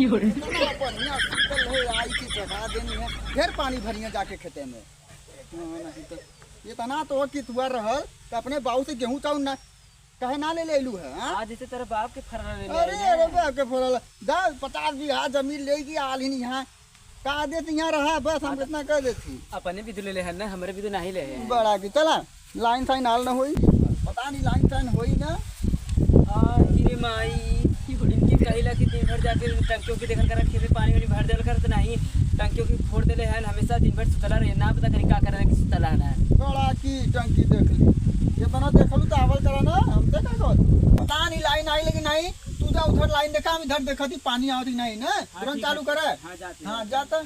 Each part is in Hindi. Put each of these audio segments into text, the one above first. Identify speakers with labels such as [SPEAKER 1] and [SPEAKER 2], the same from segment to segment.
[SPEAKER 1] बढ़िया शीतल है आई की चढ़ा देनी है ढेर पानी भरिया जाके खेते में नहीं तो इतना तो कि तुआ रहल तो अपने बाऊ से गेहूं चाउन ना कहे ना ले लेलू है
[SPEAKER 2] आज जैसे तेरा बाप के फरल ले
[SPEAKER 1] अरे अरे बाप के फरल 50 बीघा जमीन लेगी आल ही यहाँ कहा देती यहाँ रहा बस हम इतना कर देती
[SPEAKER 2] अपने भी ले हैं ना हमारे भी तो नहीं ले हैं
[SPEAKER 1] बड़ा की चला लाइन साइन हाल ना होई पता नहीं लाइन साइन होई ना
[SPEAKER 2] हिरे माई इनकी कहिला कि दिन भर जाके टंकियों की देखल कर रखे पानी वाली भर देल कर तो नहीं टंकियों की फोड़ देले हैं हमेशा दिन भर सुतला रहे ना पता कहीं का करे कि सुतला ना
[SPEAKER 1] बड़ा की टंकी देख ली ये बना देखलू तो आवल करा ना हमसे का कहत पता नहीं लाइन आई लेकिन नहीं तू जा उधर लाइन देखा हम इधर देखती पानी आवती नहीं ना तुरंत चालू करे हां जाता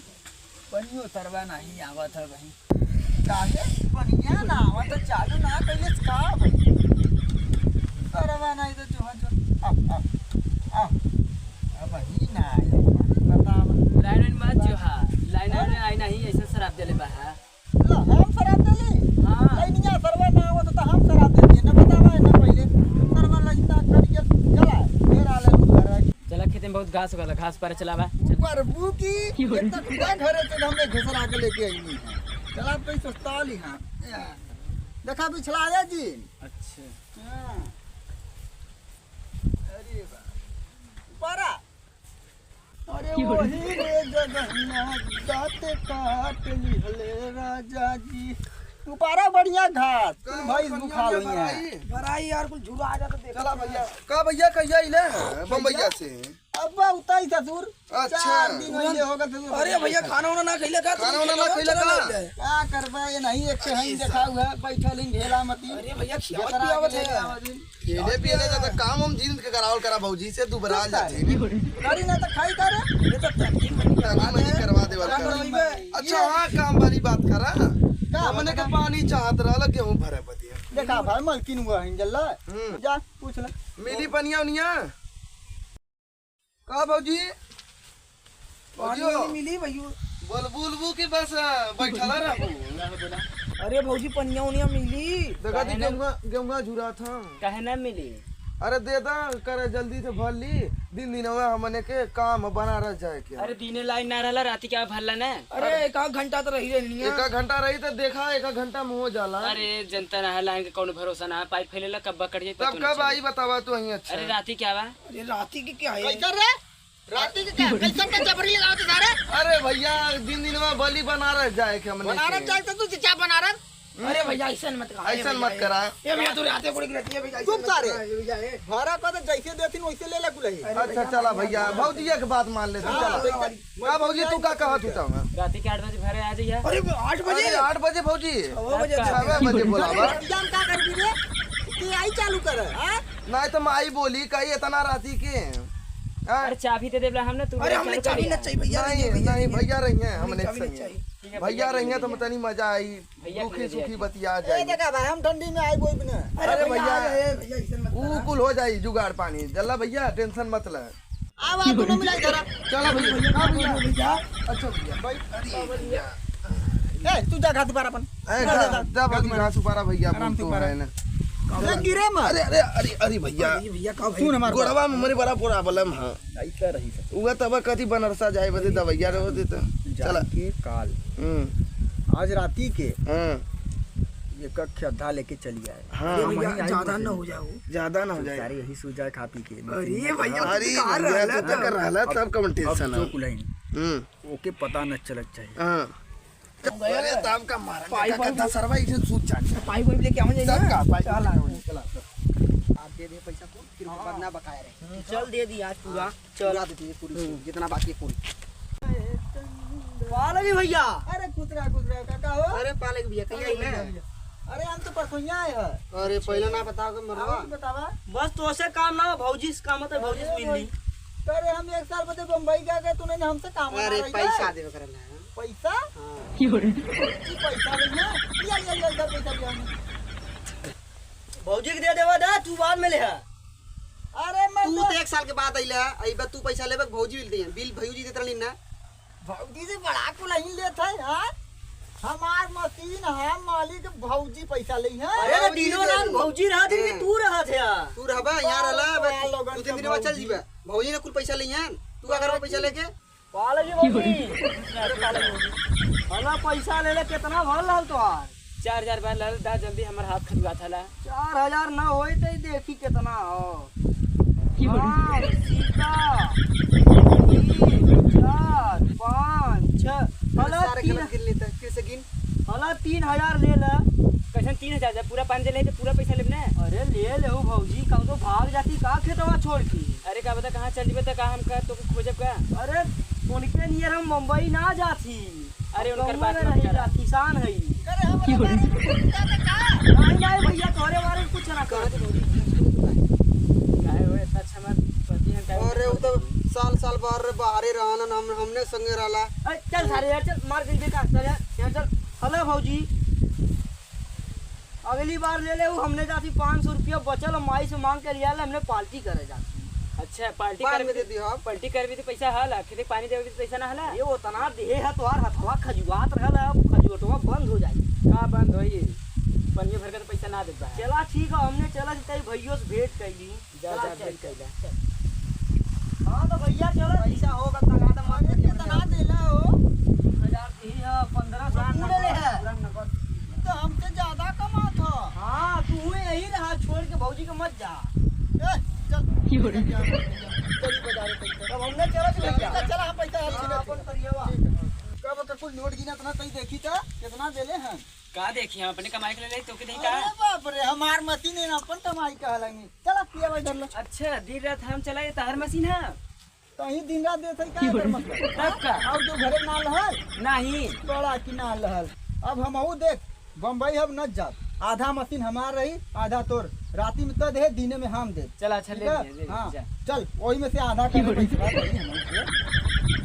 [SPEAKER 1] पनियो तरवा नहीं आवत है भाई काहे पनिया ना आवत चालू ना कइले का भाई तरवा नहीं तो जो आ अब ही ना बतावा
[SPEAKER 2] लाइन मत जो हां लाइन आई नहीं ऐसे शराब देले बा
[SPEAKER 1] हम शराब देली
[SPEAKER 2] हां
[SPEAKER 1] लाइनिया सरवा ना आवत तो हम शराब देली ना बतावा ना पहले सरवा लगता करिए चला फिर आले घर
[SPEAKER 2] चला खेत में बहुत घास होगा घास पर चलावा
[SPEAKER 1] प्रभु की इतना खुदा घरे से हमने घसरा के लेके आई चला पे सस्ता ली हां देखा बिछला दे जी
[SPEAKER 2] अच्छा
[SPEAKER 1] हां अरे बा पारा अरे वही रे जगन्ना दांत काट ली हले राजा जी तू पारा बढ़िया घास भाई बुखा लई है
[SPEAKER 3] भराई यार कुछ झूला आ जाता देख
[SPEAKER 1] चला भैया
[SPEAKER 4] का भैया कहिया इले बम्बईया से
[SPEAKER 1] अब्बा उताई ससुर
[SPEAKER 4] अच्छा।
[SPEAKER 1] 4 दिन होइले होगा ससुर
[SPEAKER 3] अरे भैया खाना वाना ना खइले का
[SPEAKER 4] खाना वाना ना खइले का?
[SPEAKER 1] क्या करबा ये नहीं एक से हम देखा हुआ बैठल इन ढेला मती
[SPEAKER 3] अरे भैया खियावत
[SPEAKER 1] जतरा
[SPEAKER 3] पियावत
[SPEAKER 1] के
[SPEAKER 3] है
[SPEAKER 1] लेके आवत इन।
[SPEAKER 4] खेले पियले जाता काम हम जींद के करावल करा भौजी से दुबराल जाते
[SPEAKER 1] करी ना तो खाई करे
[SPEAKER 3] ये तो टंकी मनी
[SPEAKER 4] करवा दे करवा दे वाला
[SPEAKER 3] करवाइबे।
[SPEAKER 4] अच्छा हां काम वाली बात करा हमने के पानी चाहत रहल गेहूं भरे पतिया
[SPEAKER 1] देखा भाई मलकिन हुआ हिंजल्ला जा पूछ ले
[SPEAKER 4] मिली पनिया उनिया का भौजी
[SPEAKER 3] पानी
[SPEAKER 4] भौजी
[SPEAKER 3] वानी मिली भैया
[SPEAKER 4] बुलबुल की बस बैठला रहू
[SPEAKER 3] अरे भौजी पनिया उनिया मिली
[SPEAKER 4] देखा दी गेहूं झुरा था
[SPEAKER 2] कहे ना मिली
[SPEAKER 4] अरे दे दा करे जल्दी से भर ली दिन दिनवा हमने के काम बना रह जाए के
[SPEAKER 2] अरे दीने लाइन ना रहला राती क्या भरला ना
[SPEAKER 3] अरे एक आध घंटा तो रही रहनी है
[SPEAKER 4] एक घंटा रही तो देखा एक घंटा में हो जाला
[SPEAKER 2] अरे जनता ना है लाइन के कौन भरोसा ना है पाइप फैलेला कब कट जाए
[SPEAKER 4] तब कब आई बतावा तू अहीं अच्छा
[SPEAKER 2] अरे राती क्या बा
[SPEAKER 3] अरे राती की क्या है
[SPEAKER 1] कर रे राती के क्या कैसे का जबरी लगाओ तो सारे
[SPEAKER 4] अरे भैया दिन दिनवा बलि बनारस जाए के हमने
[SPEAKER 1] बनारस जाए तो तू क्या बनारस
[SPEAKER 3] अरे भैया ऐसा मत कहा
[SPEAKER 4] ऐसा मत करा
[SPEAKER 3] ये भैया तू राते पड़ रहती है भैया
[SPEAKER 1] चुप सारे।
[SPEAKER 3] भैया ए।
[SPEAKER 1] भाड़ा का तो जैसे देथिन वैसे ले ले कुलही
[SPEAKER 4] अच्छा चला भैया भौजी के बात मान ले तू चला का भौजी तू का कहत उठा
[SPEAKER 2] राती के 8 बजे भरे आ जाइए
[SPEAKER 3] अरे 8 बजे
[SPEAKER 4] 8 बजे भौजी
[SPEAKER 3] 9 बजे
[SPEAKER 4] 6 बजे बोलावा
[SPEAKER 1] जान का कर दी रे कि आई चालू कर हां
[SPEAKER 4] नहीं तो माई बोली कही इतना राती के
[SPEAKER 2] अरे चाबी दे देला हमने तू
[SPEAKER 3] अरे हमने चाबी न चाहिए भैया
[SPEAKER 4] नहीं भैया रही हैं हमने
[SPEAKER 3] चाबी नहीं
[SPEAKER 4] चाहिए
[SPEAKER 3] चाहिए
[SPEAKER 4] भैया रही हैं तो मतनी मजा आई
[SPEAKER 2] भैया
[SPEAKER 4] दुखी
[SPEAKER 2] के लिए
[SPEAKER 4] सुखी बतिया
[SPEAKER 1] ए
[SPEAKER 4] जाए
[SPEAKER 1] देखा भाई हम ठंडी में आई बोई बिना
[SPEAKER 4] अरे भैया
[SPEAKER 3] भैया ऐसा मत
[SPEAKER 4] ऊ कुल हो जाई जुगाड़ पानी जल्ला भैया टेंशन मत ले
[SPEAKER 1] आवा दोनों मिलाई जरा
[SPEAKER 4] चला भैया हाँ भैया
[SPEAKER 3] भैया
[SPEAKER 4] अच्छा भैया भाई
[SPEAKER 1] ए तू जा घाट पर अपन
[SPEAKER 4] जा बाकी घास उपारा भैया
[SPEAKER 1] आराम से
[SPEAKER 4] तू
[SPEAKER 1] उपारा।
[SPEAKER 4] है ना
[SPEAKER 1] ए गिरे मत
[SPEAKER 4] अरे अरे अरे अरे भैया
[SPEAKER 3] भैया का
[SPEAKER 1] सुन हमार
[SPEAKER 4] गोड़वा में मरे बड़ा पूरा बलम हां
[SPEAKER 1] ऐसा रही
[SPEAKER 4] उगा तब कथी बनरसा जाए बदे दवैया रहो दे तो चला
[SPEAKER 1] के काल आज राती के ये कक्ष अद्धा लेके चली आए
[SPEAKER 4] हाँ
[SPEAKER 3] भैया ज्यादा ना हो जाओ
[SPEAKER 4] ज्यादा ना हो जाए
[SPEAKER 1] सारी यही सूझा खा पी के
[SPEAKER 3] अरे भैया
[SPEAKER 4] अरे भैया तू कर रहला तब कम टेंशन
[SPEAKER 1] जो
[SPEAKER 4] है
[SPEAKER 1] कुलही ओके पता न चलक चाहिए
[SPEAKER 4] हां अरे तब का मारा का सरवा इसे सूत चाट
[SPEAKER 3] पाइप वाइप लेके आवे
[SPEAKER 4] तब का पाई
[SPEAKER 1] चला आप दे दे पैसा को फिर बाद ना बकाया रहे
[SPEAKER 3] चल दे दी आज पूरा
[SPEAKER 1] चला देती है पूरी जितना बाकी है पूरी
[SPEAKER 3] पाल भी भैया
[SPEAKER 1] अरे कुतरा काका हो
[SPEAKER 3] अरे पाले भैया कहिया इले
[SPEAKER 1] अरे हम तो परसों आए हैं
[SPEAKER 3] अरे पहले ना बताओ के मरवा
[SPEAKER 1] बतावा
[SPEAKER 3] बस तो से काम ना भौजी से काम है भौजी से मिलनी
[SPEAKER 1] अरे हम 1 साल पहले बम्बई गए तूने हमसे काम
[SPEAKER 3] अरे पैसा देवे करना है
[SPEAKER 1] पैसा
[SPEAKER 3] हां
[SPEAKER 1] की पैसा लेना या पैसा लिया
[SPEAKER 3] भौजी के दे देवा दा तू बाद में ले है
[SPEAKER 1] अरे मैं
[SPEAKER 3] तू तो 1 साल के बाद आइला आई बा तू पैसा लेबे भौजी मिल दे बिल भौजी देत रहली ना
[SPEAKER 1] भौजी से बड़ा को नहीं लेत है हां हमार मशीन हम मालिक भौजी पैसा ले हैं
[SPEAKER 3] अरे दिनो रात भौजी रहा थी तू रहा थे
[SPEAKER 4] तू रहबा यार अला
[SPEAKER 1] लोगन
[SPEAKER 4] दो तीन दिन बाद चल जीबा भौजी ने कुल पैसा ले हैं
[SPEAKER 3] तू क्या करो पैसा लेके?
[SPEAKER 2] पाले जी भौजी हला पैसा ले ले कितना भर लाल तोहार 4000 रुपया लाल दा जल्दी हमर हाथ खजुआ थाला 4000 ना होई त देखी कितना हो हाँ, सीता 3 4 5 6 हला
[SPEAKER 3] सारे गलत गिन लेता है, फिर से गिन।
[SPEAKER 2] हला 3000 ले ला कैसे 3000 जा पूरा 5 ले तो पूरा पैसा लेब ना अरे ले ले भौजी कहूं तो भाग जाती का खेतवा छोड़ के अरे का बता कहां चल जीबे त का हम का तो खोजब का अरे उनके नियर हम मुंबई ना जाती अरे उनकर बात नहीं जा किसान है
[SPEAKER 1] करे हम
[SPEAKER 2] नहीं नहीं भैया तोरे बारे में कुछ ना कर काय हो इतना अच्छा मत पति है काय
[SPEAKER 3] अरे वो तो साल बाहर ही रहन हमने संगे रहला।
[SPEAKER 2] चल सारे यार चल मार दे का चल यार चल हेलो भौजी अगली बार ले ले हमने जाती 500 रुपया बचल माई से मांग के लिया हमने पार्टी करे जाती अच्छा पार्टी
[SPEAKER 3] बाद
[SPEAKER 2] कर
[SPEAKER 3] में दे दी हम।
[SPEAKER 2] पार्टी करबी तो पैसा हला खेते पानी देबी तो पैसा ना हला ये उतना दे है तोहार हथवा खजुआत रहला खजुआतवा बंद हो जाई का बंद होई पनिया भर के तो पैसा ना देबा चला ठीक है हमने चला तई भैया से भेंट कैली जा भेंट कैला हां तो भैया चलो पैसा होगा तगा तो मार
[SPEAKER 1] कितना देला हो
[SPEAKER 2] 1000 दी है 1500 पूरे ले है
[SPEAKER 1] तो हमसे ज्यादा कमात हो।
[SPEAKER 2] हां तू यही रहा छोड़ के भौजी के मत जा
[SPEAKER 1] ए, चल
[SPEAKER 2] चली
[SPEAKER 1] बाजार
[SPEAKER 2] तब हमने चला भैया
[SPEAKER 1] चला हम पैसा
[SPEAKER 2] हाँ, अपन करिएवा
[SPEAKER 1] कब तक कुल नोट गिना तना तई देखी त कितना देले हैं।
[SPEAKER 2] का देखी हम अपने कमाई के ले तो के नहीं
[SPEAKER 1] अरे बाप रे हमार मशीन है ना अपन कमाई कहलांगे चला पिया भाई धर लो
[SPEAKER 2] अच्छा दिन रात हम चलाए तार मशीन है
[SPEAKER 1] कहीं दिन रात देत है का कर मतलब
[SPEAKER 2] तब का
[SPEAKER 1] और जो घरे ना लहल
[SPEAKER 2] नहीं
[SPEAKER 1] बड़ा कि ना लहल अब हमहू देख बम्बई हम न जात आधा मशीन हमार रही आधा तोर राती में तो दे दिने में हम दे
[SPEAKER 2] चल अच्छा ले ले
[SPEAKER 1] हाँ चल वही में से आधा का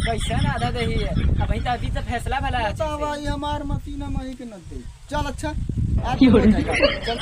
[SPEAKER 2] पैसा ना आधा दही है अब अभी तो फैसला भला है
[SPEAKER 1] तो भाई हमार मशीन हम ही के न दे चल अच्छा चल
[SPEAKER 2] हाँ चल